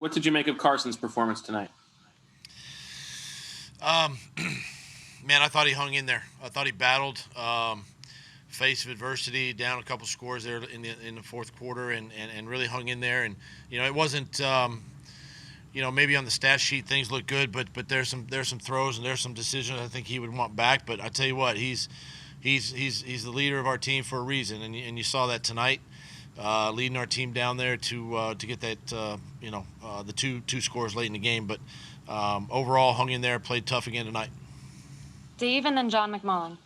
What did you make of Carson's performance tonight? Man, I thought he hung in there. I thought he battled, face of adversity, down a couple scores there in the fourth quarter, and really hung in there. And it wasn't. Maybe on the stat sheet things look good, but there's some throws and there's some decisions I think he would want back. But I tell you what, he's the leader of our team for a reason, and you saw that tonight, leading our team down there to get that the two scores late in the game. But overall, hung in there, played tough again tonight. Dave and then John McMullen.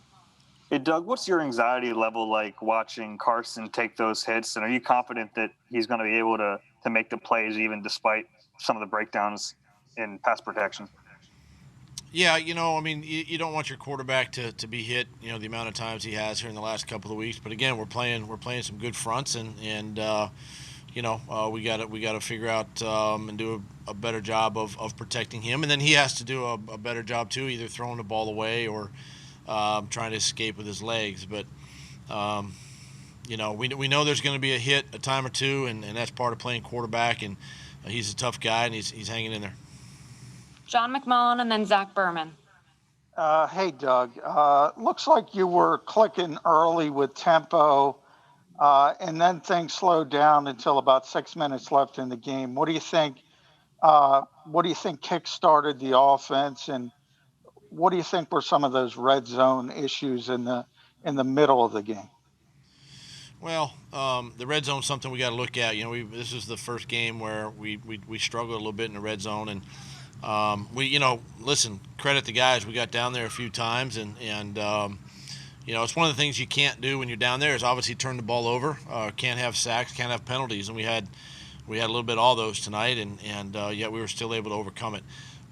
Hey, Doug, what's your anxiety level like watching Carson take those hits? And are you confident that he's going to be able to make the plays even despite some of the breakdowns in pass protection? Yeah, you don't want your quarterback to be hit, the amount of times he has here in the last couple of weeks. But again, we're playing some good fronts, and we got to figure out and do a better job of protecting him. And then he has to do a better job too, either throwing the ball away or trying to escape with his legs. But we know there's going to be a hit a time or two, and that's part of playing quarterback. And he's a tough guy, and he's hanging in there. John McMullen and then Zach Berman. Hey, Doug. Looks like you were clicking early with tempo, and then things slowed down until about 6 minutes left in the game. What do you think? What do you think kick-started the offense, and what do you think were some of those red zone issues in the middle of the game? Well, the red zone is something we got to look at. This is the first game where we struggled a little bit in the red zone, and listen, credit the guys. We got down there a few times, and it's one of the things you can't do when you're down there is obviously turn the ball over. Can't have sacks, can't have penalties, and we had a little bit of all those tonight, and yet we were still able to overcome it.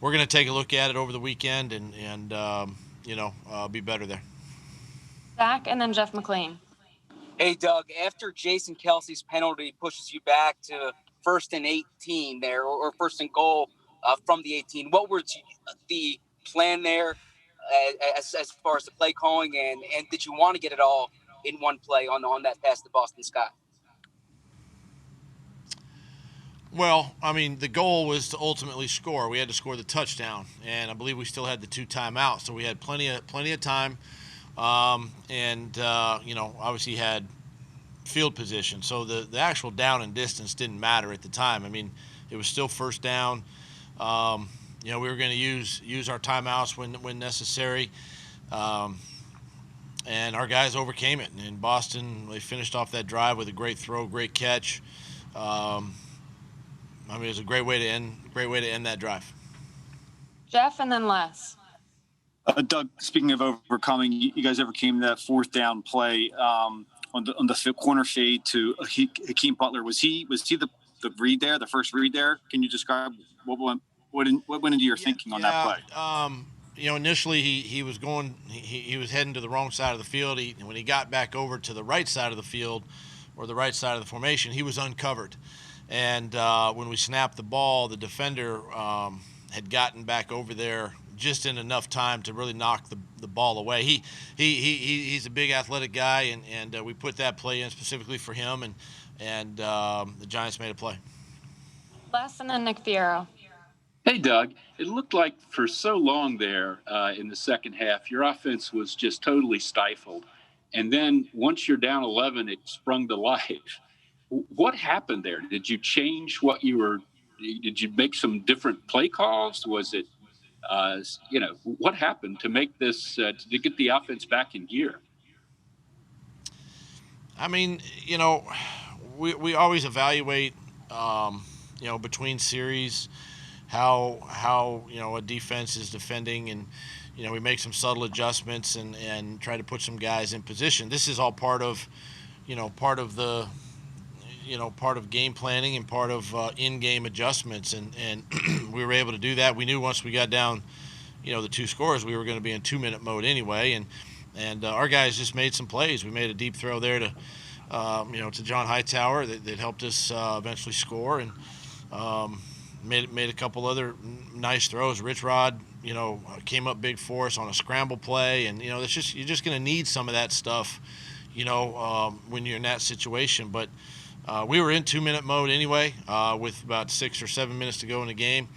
We're going to take a look at it over the weekend and be better there. Zach and then Jeff McLean. Hey, Doug, after Jason Kelsey's penalty pushes you back to 1st and 18 there, or 1st and goal from the 18, what was the plan there as far as the play calling, and did you want to get it all in one play on that pass to Boston Scott? Well, the goal was to ultimately score. We had to score the touchdown, and I believe we still had the 2 timeouts, so we had plenty of time. Obviously had field position, so the actual down and distance didn't matter at the time. It was still first down. We were going to use our timeouts when necessary, and our guys overcame it. And in Boston, they finished off that drive with a great throw, great catch. It was a great way to end that drive. Jeff and then Les. Doug, speaking of overcoming, you guys overcame that 4th down play on the corner fade to Hakeem Butler. Was he the read there, the first read there? Can you describe what went into your thinking on that play? Initially he was going, he was heading to the wrong side of the field. When he got back over to the right side of the field or the right side of the formation, he was uncovered. And when we snapped the ball, the defender had gotten back over there just in enough time to really knock the ball away. He's a big athletic guy, and we put that play in specifically for him, and the Giants made a play. Les and then Nick Fierro. Hey, Doug. It looked like for so long there in the second half, your offense was just totally stifled. And then once you're down 11, it sprung to life. What happened there? Did you change did you make some different play calls? Was it, what happened to make this, to get the offense back in gear? We always evaluate, between series, how a defense is defending, and we make some subtle adjustments and try to put some guys in position. This is all part of game planning and part of in-game adjustments, and we were able to do that. We knew once we got down, the 2 scores, we were going to be in 2-minute mode anyway, and our guys just made some plays. We made a deep throw there to John Hightower that helped us eventually score, and made a couple other nice throws. Rich Rod, came up big for us on a scramble play, and you're just going to need some of that stuff, when you're in that situation. But We were in 2-minute mode anyway, with about 6 or 7 minutes to go in the game,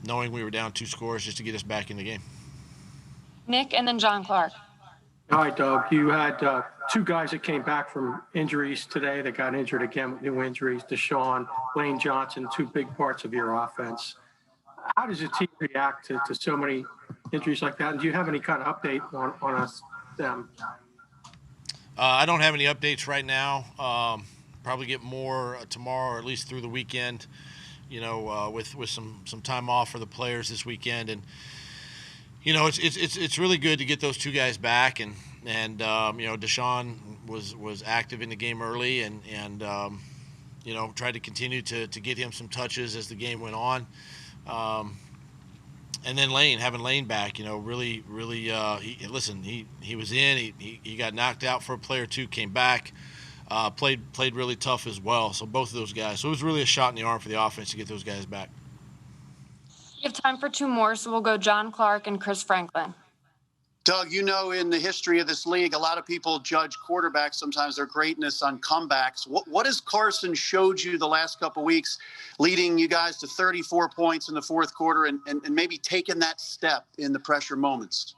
knowing we were down 2 scores just to get us back in the game. Nick and then John Clark. All right, Doug, you had 2 guys that came back from injuries today that got injured again with new injuries, Deshaun, Lane Johnson, 2 big parts of your offense. How does your team react to so many injuries like that? And do you have any kind of update on them? I don't have any updates right now. Probably get more tomorrow, or at least through the weekend, with some time off for the players this weekend. And it's really good to get those 2 guys back, and Deshaun was active in the game early, and tried to continue to get him some touches as the game went on. And then having Lane back, really, he was in, he got knocked out for a play or 2, came back, played really tough as well. So both of those guys. So it was really a shot in the arm for the offense to get those guys back. You have time for 2 more, so we'll go John Clark and Chris Franklin. Doug, in the history of this league, a lot of people judge quarterbacks, sometimes their greatness on comebacks. What has Carson showed you the last couple of weeks, leading you guys to 34 points in the fourth quarter and maybe taking that step in the pressure moments?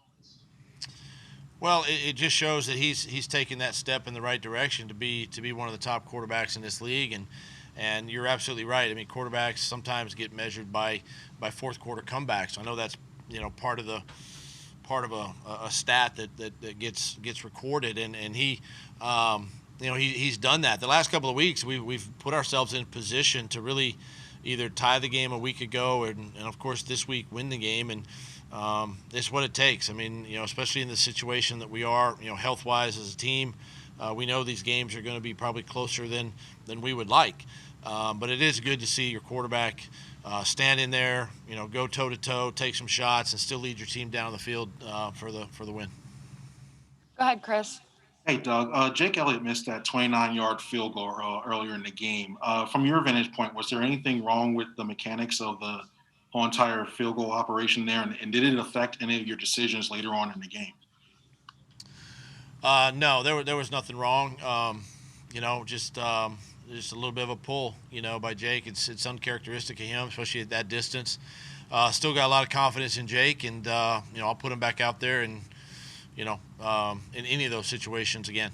Well, it just shows that he's taking that step in the right direction to be one of the top quarterbacks in this league. And you're absolutely right. I mean, quarterbacks sometimes get measured by fourth quarter comebacks. I know that's part of a stat that gets recorded, and he he's done that. The last couple of weeks we've put ourselves in position to really either tie the game a week ago and of course this week win the game, and it's what it takes. I mean, especially in the situation that we are, health wise as a team, we know these games are going to be probably closer than we would like, but it is good to see your quarterback stand in there, go toe-to-toe, take some shots, and still lead your team down the field for the win. Go ahead, Chris. Hey, Doug. Jake Elliott missed that 29-yard field goal earlier in the game. From your vantage point, was there anything wrong with the mechanics of the whole entire field goal operation there, and did it affect any of your decisions later on in the game? No, there was nothing wrong. Just a little bit of a pull, by Jake. It's uncharacteristic of him, especially at that distance. Still got a lot of confidence in Jake, and I'll put him back out there and in any of those situations again.